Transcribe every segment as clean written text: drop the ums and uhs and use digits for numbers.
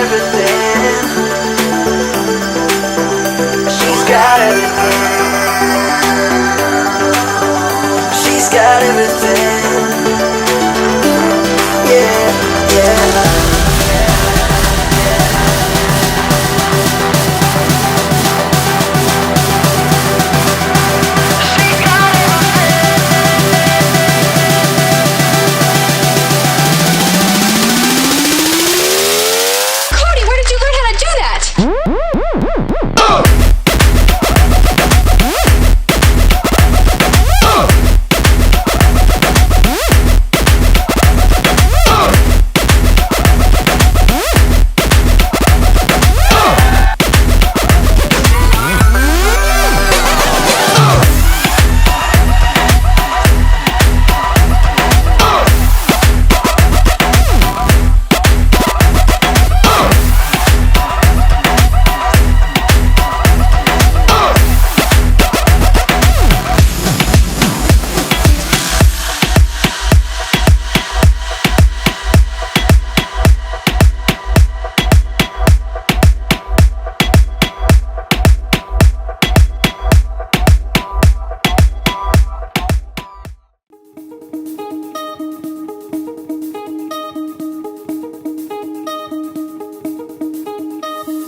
everything. She's got everything. She's got everything. Yeah, yeah.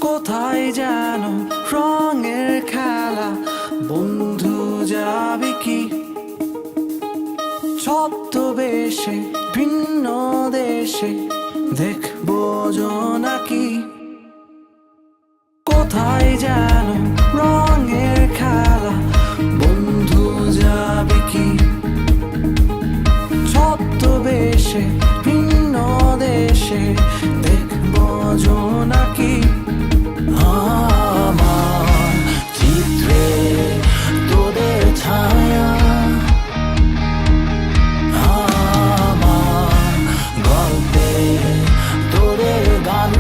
কোথায় যেন রঙের খেলা, বন্ধু যাবে কি ছদ্মবেশে ভিন্ন দেশে, দেখবো জোনাকি। কোথায় যেন রঙের খেলা, বন্ধু যাবে কি ছদ্মবেশে ভিন্ন দেশে, দেখবো জোনাকি। আমার চিত্রে তোদের ছায়া, আমার গল্পে তোদের গান।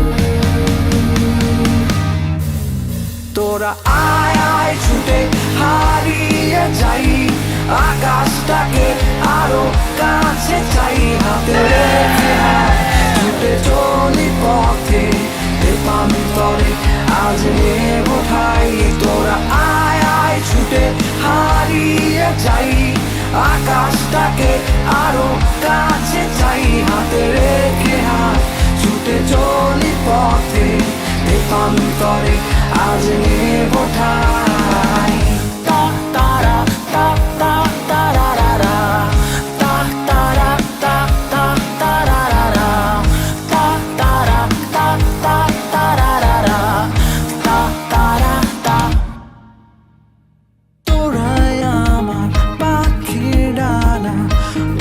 তোরা আয় আয় ছুটে হারিয়ে যাই, আকাশটাকে আরো কাছে চাই। হাতে রেখে হাত ছুটে চলি পথে, দেবান্তরে আজ নেব ঠাই। তোরা আয় আয় ছুটে হারিয়ে যাই, আকাশটাকে আরো কাছে চাই। হাতে রেখে হাত ছুটে চলি পথে, দেবান্তরে আজ নেব ঠাই। তা তারা তা তা তারারা, তা তারা তা তা তারারা, তা তারা তা তা তারারা, তা তারা তা। তোরাই আমার পাখির ডানা,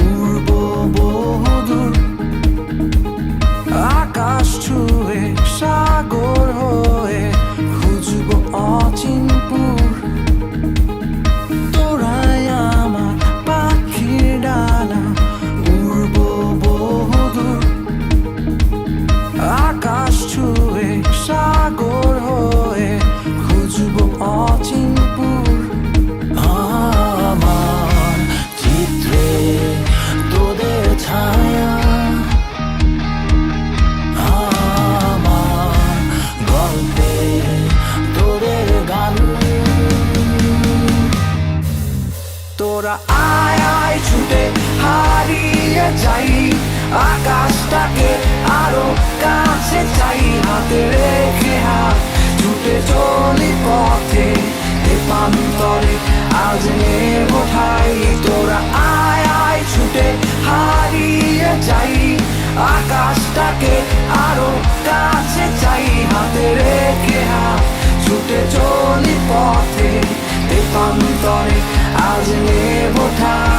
উড়বো বহুদূর, আকাশ ছুঁয়ে সাগর হয়ে খুঁজবো অচিনপুর। তোরাই আমার পাখির ডানা, উড়বো বহুদূর, আকাশ ছুঁয়ে সাগর হয়ে খুঁজবো অচিনপুর। আমার চিত্রে তোদের ছায়া, আমার গল্পে তোদের গান। তোরা আয় আয় ছুটে হারিয়ে যাই, আকাশটাকে আরো কাছে চাই। হাতে রেখে হাত ছুটে চলি পথে, দেবান্তরে আজ নেব ঠাই। তোরা আয় আয় ছুটে হারিয়ে যাই, আকাশটাকে আরো কাছে চাই। হাতে রেখে হাত ছুটে চলি পথে, দেবান্তরে আজ নেব ঠাই।